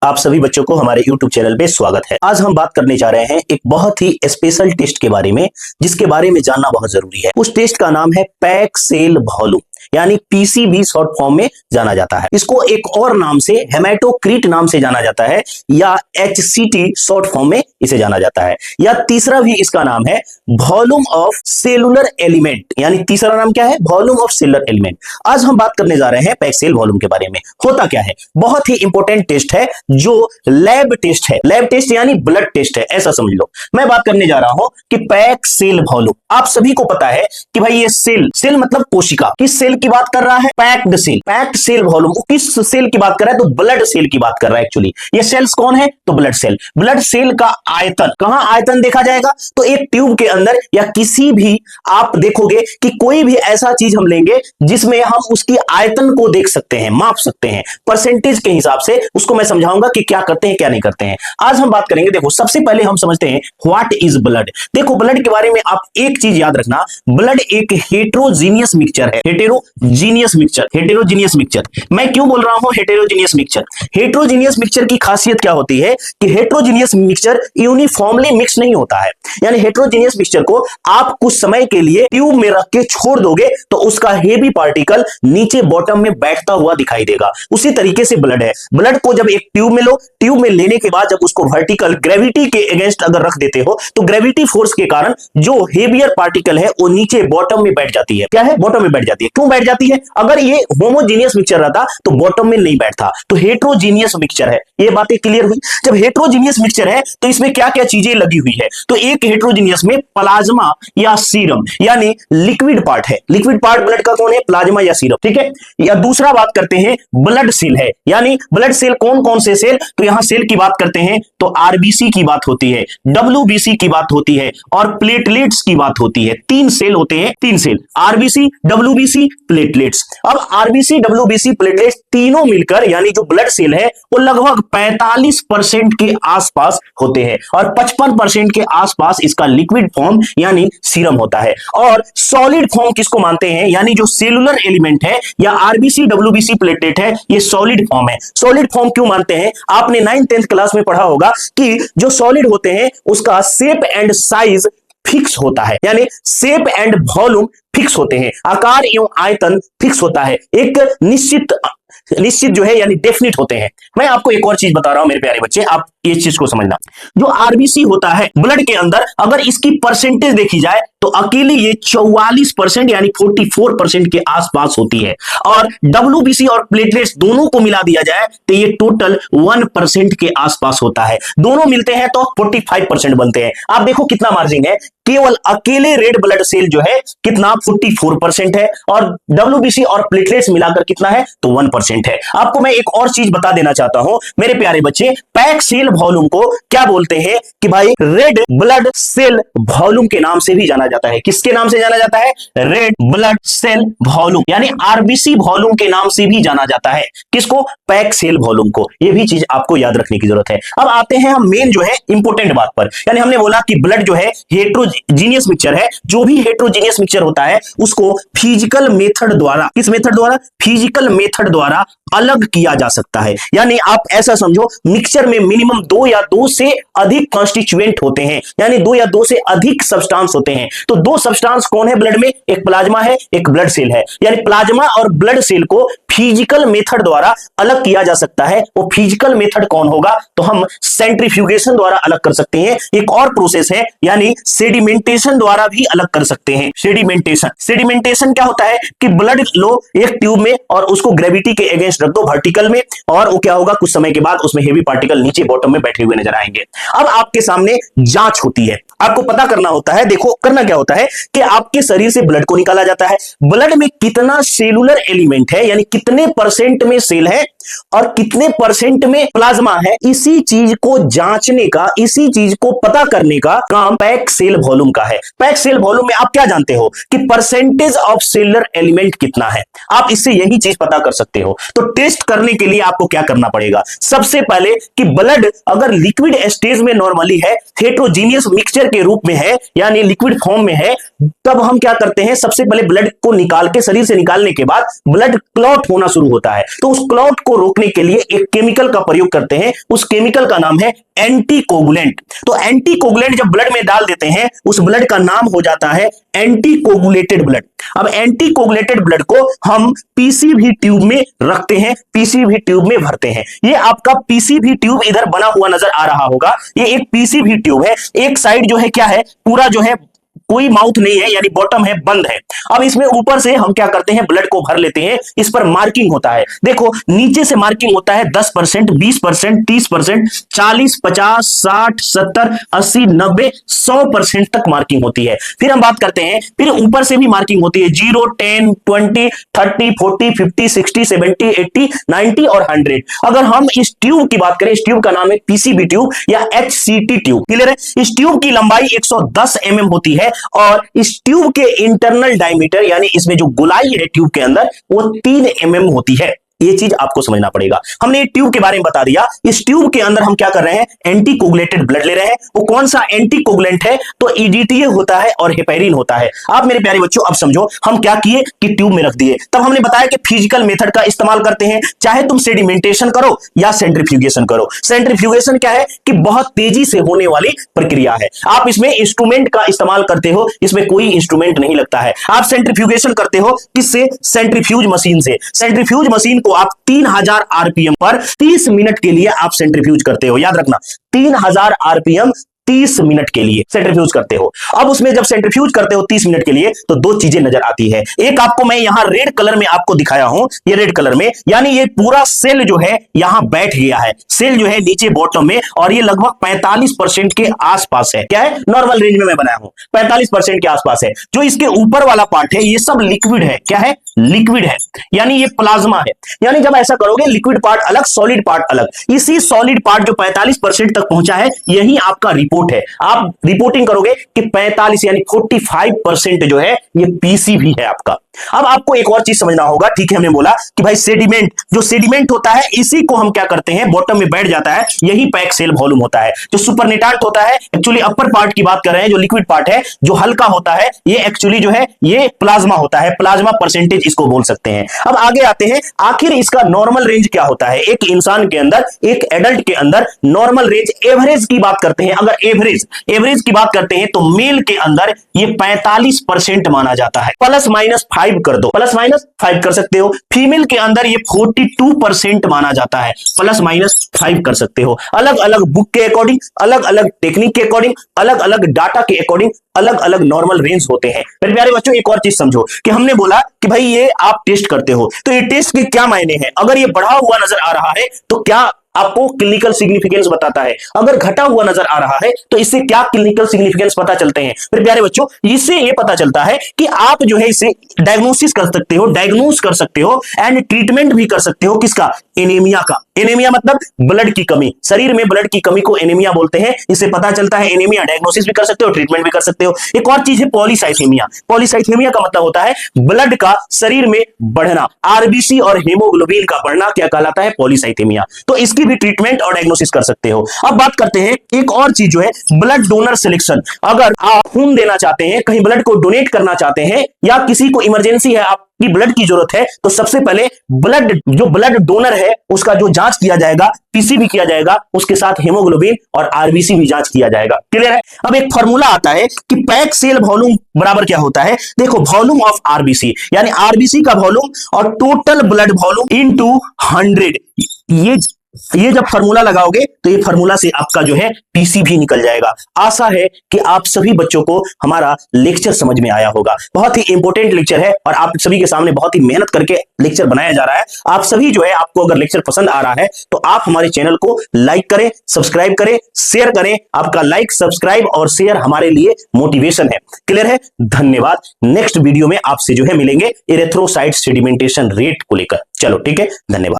आप सभी बच्चों को हमारे YouTube चैनल पे स्वागत है। आज हम बात करने जा रहे हैं एक बहुत ही स्पेशल टेस्ट के बारे में, जिसके बारे में जानना बहुत जरूरी है। उस टेस्ट का नाम है पैक सेल वॉल्यूम, यानी पीसीवी शॉर्ट फॉर्म में जाना जाता है। इसको एक और नाम से हेमेटोक्रीट नाम से जाना जाता है, या एचसीटी शॉर्ट फॉर्म में इसे जाना जाता है, या तीसरा भी इसका नाम है वॉल्यूम ऑफ सेलुलर एलिमेंट, यानी तीसरा नाम क्या है? Volume of cellular element. आज हम बात करने जा रहे हैं पैक सेल वॉल्यूम के बारे में। होता क्या है? बहुत ही इंपॉर्टेंट टेस्ट है जो लैब टेस्ट है। लैब टेस्ट यानी ब्लड टेस्ट है, ऐसा समझ लो। मैं बात करने जा रहा हूं कि पैक सेल वॉल्यूम। आप सभी को पता है कि भाई ये सेल मतलब कोशिका, किस सेल की बात कर रहा है? Packed cell. Packed cell volume किस सेल की बात कर रहा है? तो ब्लड सेल की बात कर रहा है। एक्चुअली ये सेल्स कौन है? तो ब्लड सेल। ब्लड सेल का आयतन, कहां आयतन देखा जाएगा? तो एक ट्यूब के अंदर, या किसी भी, आप देखोगे कि कोई भी ऐसा चीज हम लेंगे जिसमें हम उसकी आयतन को देख सकते हैं, माप सकते हैं परसेंटेज के हिसाब से। उसको मैं समझाऊंगा कि क्या करते हैं क्या नहीं करते हैं। आज हम बात करेंगे। देखो, सबसे पहले हम समझते हैं व्हाट इज ब्लड। देखो, ब्लड के बारे में आप एक चीज याद रखना, ब्लड एक हेटेरोजीनियस मिक्सचर है। Heterogeneous mixture, heterogeneous mixture. मैं क्यों बोल रहा हूं हेटेरोजीनियस मिक्सचर? हेटेरोजीनियस मिक्सचर की खासियत क्या होती है कि हेटेरोजीनियस मिक्सचर यूनिफॉर्मली मिक्स नहीं होता है। यानी हेटेरोजीनियस मिक्सचर को आप कुछ समय के लिए ट्यूब में रख के छोड़ दोगे तो उसका हेवी पार्टिकल नीचे बॉटम में बैठता हुआ दिखाई देगा। उसी तरीके से ब्लड है। ब्लड को जब एक ट्यूब में लो, ट्यूब में लेने के बाद जब उसको वर्टिकल ग्रेविटी के अगेंस्ट अगर रख देते हो तो ग्रेविटी फोर्स के कारण जो हेवियर पार्टिकल है वो नीचे बॉटम में बैठ जाती है। क्या है? बॉटम में बैठ जाती है। क्यों बैठ जाती है? अगर ये होमोजीनियस मिक्सचर रहता तो बॉटम में नहीं बैठता। तो हेटेरोजीनियस मिक्सचर है। ये बातें क्लियर हुई। जब हेटेरोजीनियस मिक्सचर है तो इसमें क्या क्या चीजें लगी हुई है? तो एक हेटेरोजीनियस में प्लाज्मा या सीरम, यानी लिक्विड पार्ट है। लिक्विड पार्ट ब्लड का कौन है? प्लाज्मा या सीरम। ठीक है। या दूसरा बात करते हैं ब्लड सेल है। यानी ब्लड सेल कौन कौन से सेल? तो यहां सेल की बात करते हैं तो आरबीसी की बात होती है, डब्ल्यूबीसी की बात होती है, और प्लेटलेट्स की बात होती है। तीन सेल होते हैं, तीन सेल, आरबीसी, डब्ल्यूबीसी, प्लेटलेट्स। अब आरबीसी, डब्ल्यूबीसी, प्लेटलेट्स तीनों मिलकर यानी जो ब्लड सेल है वो लगभग 45% के आसपास होते हैं, और 55% के आसपास इसका लिक्विड फॉर्म यानी सीरम होता है। और सॉलिड फॉर्म किसको मानते हैं? यानी जो सेलुलर एलिमेंट है या आरबीसी, डब्ल्यूबीसी, प्लेटलेट है, ये सॉलिड फॉर्म है। सॉलिड फॉर्म क्यों मानते हैं? आपने 9th-10th क्लास में पढ़ा होगा कि जो सॉलिड होते हैं उसका शेप एंड साइज फिक्स होता है, यानी शेप एंड वॉल्यूम फिक्स होते हैं, आकार एवं आयतन फिक्स होता है, एक निश्चित जो है यानी डेफिनिट होते हैं। मैं आपको एक और चीज बता रहा हूं मेरे प्यारे बच्चे, आप इस चीज को समझना। जो आरबीसी होता है ब्लड के अंदर, अगर इसकी परसेंटेज देखी जाए तो अकेले ये 44% यानी 44% के आसपास होती है, और डब्ल्यूबीसी और प्लेटलेट्स दोनों को मिला दिया जाए तो ये टोटल 1% के आसपास होता है। दोनों मिलते हैं तो 45% बनते हैं। आप देखो कितना मार्जिन है। केवल अकेले रेड ब्लड सेल जो है कितना? 44% है, और डब्ल्यूबीसी और प्लेटलेट्स मिलाकर कितना है? तो 1% है। आपको मैं एक और चीज बता देना चाहता हूं मेरे प्यारे बच्चे, पैक सेल वॉल्यूम को क्या बोलते हैं कि भाई रेड ब्लड सेल वॉल्यूम के नाम से भी जाना जाता है। किसके नाम से जाना जाता है? रेड ब्लड सेल वॉल्यूम, यानी आरबीसी वॉल्यूम के नाम से भी जाना जाता है। किसको? पैक सेल वॉल्यूम को। यह भी चीज आपको याद रखने की जरूरत है। अब आते हैं हम मेन जो है इंपोर्टेंट बात पर। यानी हमने बोला कि ब्लड जो है हेटेरोजीनियस मिक्सचर है। जो भी हेटेरोजीनियस मिक्सचर होता है उसको फिजिकल मेथड द्वारा, किस मेथड द्वारा? फिजिकल मेथड द्वारा अलग किया जा सकता है। यानी आप ऐसा समझो, मिक्सचर में मिनिमम 2 या 2 से अधिक कॉन्स्टिट्यूएंट होते हैं, यानी 2 या 2 से अधिक सब्सटेंस होते हैं। तो 2 सब्सटेंस कौन है ब्लड में? एक प्लाज्मा है, एक ब्लड सेल है। यानी प्लाज्मा और ब्लड सेल को फिजिकल मेथड द्वारा अलग किया जा सकता है। वो फिजिकल मेथड कौन होगा? तो हम सेंट्रीफ्यूगेशन द्वारा अलग कर सकते हैं। एक और प्रोसेस है, यानी सेडिमेंटेशन द्वारा भी अलग कर सकते हैं। सेडिमेंटेशन क्या होता है कि ब्लड लो एक ट्यूब में और उसको ग्रेविटी के अगेंस्ट रख दो वर्टिकल में, और वो क्या होगा? कुछ समय के बाद उसमें हेवी पार्टिकल नीचे बॉटम में बैठे हुए नजर आएंगे। अब आपके सामने जांच होती है, आपको पता करना होता है। देखो, करना क्या होता है कि आपके शरीर से ब्लड को निकाला जाता है। ब्लड में कितना सेलुलर एलिमेंट है, यानी कितने परसेंट में सेल है और कितने परसेंट में प्लाज्मा है, इसी चीज को जांचने का, इसी चीज को पता करने का काम पैक सेल वॉल्यूम का है। पैक सेल वॉल्यूम में आप क्या जानते हो कि परसेंटेज ऑफ सेलुलर एलिमेंट कितना है। आप इससे यही चीज पता कर सकते हो। तो टेस्ट करने के लिए आपको क्या करना पड़ेगा? सबसे पहले कि ब्लड अगर लिक्विड स्टेज में नॉर्मली है, हेटेरोजीनियस मिक्सचर के रूप में है यानी लिक्विड फॉर्म में है, तब हम क्या करते हैं, सबसे पहले ब्लड को निकाल के, शरीर से निकालने के बाद ब्लड क्लॉट होना शुरू होता है। तो उस क्लॉट को रोकने के लिए एक केमिकल का प्रयोग करते हैं, उस केमिकल का नाम है एंटीकोगुलेंट। तो एंटीकोगुलेंट जब ब्लड में डाल देते हैं, उस ब्लड का नाम हो जाता है एंटीकोगुलेटेड ब्लड। अब एंटीकोगुलेटेड ब्लड को हम पीसीवी ट्यूब में रखते हैं, पीसीवी ट्यूब में भरते हैं। ये आपका पीसीवी ट्यूब इधर बना हुआ नजर आ रहा होगा, ये एक पीसीवी ट्यूब है। एक साइड जो है क्या है, पूरा जो है कोई माउथ नहीं है, यानी बॉटम है, बंद है। अब इसमें ऊपर से हम क्या करते हैं, ब्लड को भर लेते हैं। इस पर मार्किंग होता है, देखो नीचे से मार्किंग होता है 10%, 20%, 30%, 40, 50, 60, 70, 80, 90, 100% तक मार्किंग होती है। फिर हम बात करते हैं, फिर ऊपर से भी मार्किंग होती है 0, 10, 20, 30, 40, 50, 60, 70, 80, 90 और 100। अगर हम इस ट्यूब की बात करें, इस ट्यूब का नाम है पीसीबी ट्यूब या एचसीटी ट्यूब। क्लियर है? इस ट्यूब की लंबाई 110 mm होती है और इस ट्यूब के इंटरनल डायमीटर यानी इसमें जो गोलाई है ट्यूब के अंदर, वो 3 mm होती है। ये चीज आपको समझना पड़ेगा। हमने ट्यूब के बारे में बता दिया। इस ट्यूब के अंदर हम क्या कर रहे हैं, एंटीकोगुलेटेड ब्लड ले रहे हैं। वो कौन सा एंटीकोगुलेंट है, तो ईडीटीए होता है और हेपेरिन होता है। आप मेरे प्यारे बच्चों अब समझो, हम क्या किए कि ट्यूब में रख दिए। तब हमने बताया कि फिजिकल मेथड का इस्तेमाल करते हैं, चाहे तुम सेडिमेंटेशन करो या सेंट्रीफ्यूगेशन करो। सेंट्रीफ्यूगेशन क्या है कि बहुत तेजी से होने वाली प्रक्रिया है। आप इसमें इंस्ट्रूमेंट का इस्तेमाल करते हो, इसमें कोई इंस्ट्रूमेंट नहीं लगता है। आप सेंट्रीफ्यूगेशन करते हो किससे, सेंट्रीफ्यूज मशीन से। सेंट्रीफ्यूज मशीन आप 3000 आरपीएम पर 30 मिनट के लिए आप सेंट्रीफ्यूज करते हो। याद रखना, 3000 आरपीएम 30 मिनट के लिए सेंट्रीफ्यूज करते हो। अब उसमें जब सेंट्रीफ्यूज करते हो 30 मिनट के लिए, तो दो चीजें नजर आती है। एक आपको मैं यहां रेड कलर में आपको दिखाया हूं, ये रेड कलर में, यानी ये पूरा सेल जो है यहां बैठ गया है। सेल जो है नीचे बॉटम में, और ये लगभग 45% के आसपास है। क्या है, नॉर्मल रेंज में मैं बनाया हूं, 45% के आसपास है। जो इसके ऊपर वाला पार्ट है, ये सब लिक्विड है। क्या है, लिक्विड है, यानी ये प्लाज्मा है। यानी जब ऐसा करोगे, लिक्विड पार्ट अलग, सॉलिड पार्ट अलग। इसी सॉलिड पार्ट जो 45% तक पहुंचा है, यही आपका रिपोर्ट है। आप रिपोर्टिंग करोगे कि 45 यानी 45% जो है ये पीसीबी है आपका। अब आपको एक और चीज समझना होगा। ठीक है, हमने बोला कि भाई सेडिमेंट, जो सेडिमेंट होता है इसी को हम क्या करते हैं, बॉटम में बैठ जाता है, यही पैक सेल वॉल्यूम होता है। जो सुपरनेटेंट होता है, एक्चुअली अपर पार्ट की बात कर रहे हैं, जो लिक्विड पार्ट है, जो हल्का होता है, ये एक्चुअली जो है ये प्लाज्मा होता है। प्लाज्मा परसेंटेज इसको बोल सकते हैं। अब आगे आते हैं, आखिर इसका नॉर्मल रेंज क्या होता है। एक इंसान के अंदर, एक एडल्ट के अंदर नॉर्मल रेंज, एवरेज की बात करते हैं। अगर एवरेज की बात करते हैं तो मेल के अंदर ये 45% माना जाता है। प्लस माइनस 5 कर दो, प्लस माइनस 5 कर सकते हो। फीमेल के अंदर ये 42% माना जाता है, प्लस माइनस 5 कर सकते हो। अलग अलग बुक के अकॉर्डिंग, अलग अलग टेक्निक के अकॉर्डिंग, अलग अलग डाटा के अकॉर्डिंग अलग अलग नॉर्मल रेंज होते हैं। मेरे प्यारे बच्चों, एक और चीज समझो कि हमने बोला कि भाई ये आप टेस्ट करते हो, तो ये टेस्ट के क्या मायने हैं। अगर ये बढ़ा हुआ नजर आ रहा है तो क्या आपको क्लिनिकल सिग्निफिकेंस बताता है। अगर घटा हुआ नजर आ रहा है तो इससे क्या क्लिनिकल सिग्निफिकेंस पता चलते हैं। मेरे प्यारे बच्चों, इससे ये पता चलता है कि आप जो है इसे डायग्नोसिस कर सकते हो, डायग्नोस कर सकते हो एंड ट्रीटमेंट भी कर सकते हो। किसका, एनीमिया का। एनीमिया मतलब ब्लड की कमी, शरीर में ब्लड की कमी को एनीमिया बोलते हैं। इससे पता चलता है एनीमिया, डायग्नोसिस भी कर सकते हो, ट्रीटमेंट भी कर सकते हो। एक और चीज है पॉलीसाइथेमिया। पॉलीसाइथेमिया का मतलब होता है ब्लड का शरीर में बढ़ना, आरबीसी और हीमोग्लोबिन का बढ़ना क्या कहलाता है, पॉलीसाइथेमिया। तो इसकी भी ट्रीटमेंट और डायग्नोसिस कर सकते हो। अब बात करते हैं एक और चीज जो है ब्लड डोनर सिलेक्शन। अगर आप खून देना चाहते हैं, कहीं ब्लड को डोनेट करना चाहते हैं, या किसी को इमरजेंसी है, आप की ब्लड की जरूरत है, तो सबसे पहले जो ब्लड डोनर है उसका जो जांच किया जाएगा, पीसीबी किया जाएगा, उसके साथ हीमोग्लोबिन और आरबीसी भी जांच किया जाएगा। क्लियर है? अब एक फॉर्मूला आता है कि पैक सेल वॉल्यूम बराबर क्या होता है। देखो, वॉल्यूम ऑफ आरबीसी यानी आरबीसी का वॉल्यूम और टोटल ब्लड वॉल्यूम इनटू 100। ये जब फॉर्मूला लगाओगे तो ये फॉर्मूला से आपका जो है पीसीबी निकल जाएगा। आशा है कि आप सभी बच्चों को हमारा लेक्चर समझ में आया होगा। बहुत ही इंपॉर्टेंट लेक्चर है और आप सभी के सामने बहुत ही मेहनत करके लेक्चर बनाया जा रहा है। आप सभी जो है, आपको अगर लेक्चर पसंद आ रहा है तो आप हमारे चैनल को लाइक करें, सब्सक्राइब करें, शेयर करें। आपका लाइक, सब्सक्राइब और शेयर हमारे लिए मोटिवेशन है। क्लियर है? धन्यवाद। नेक्स्ट वीडियो में आपसे जो है मिलेंगे इरेथ्रोसाइट सेडिमेंटेशन रेट को लेकर। चलो ठीक है, धन्यवाद।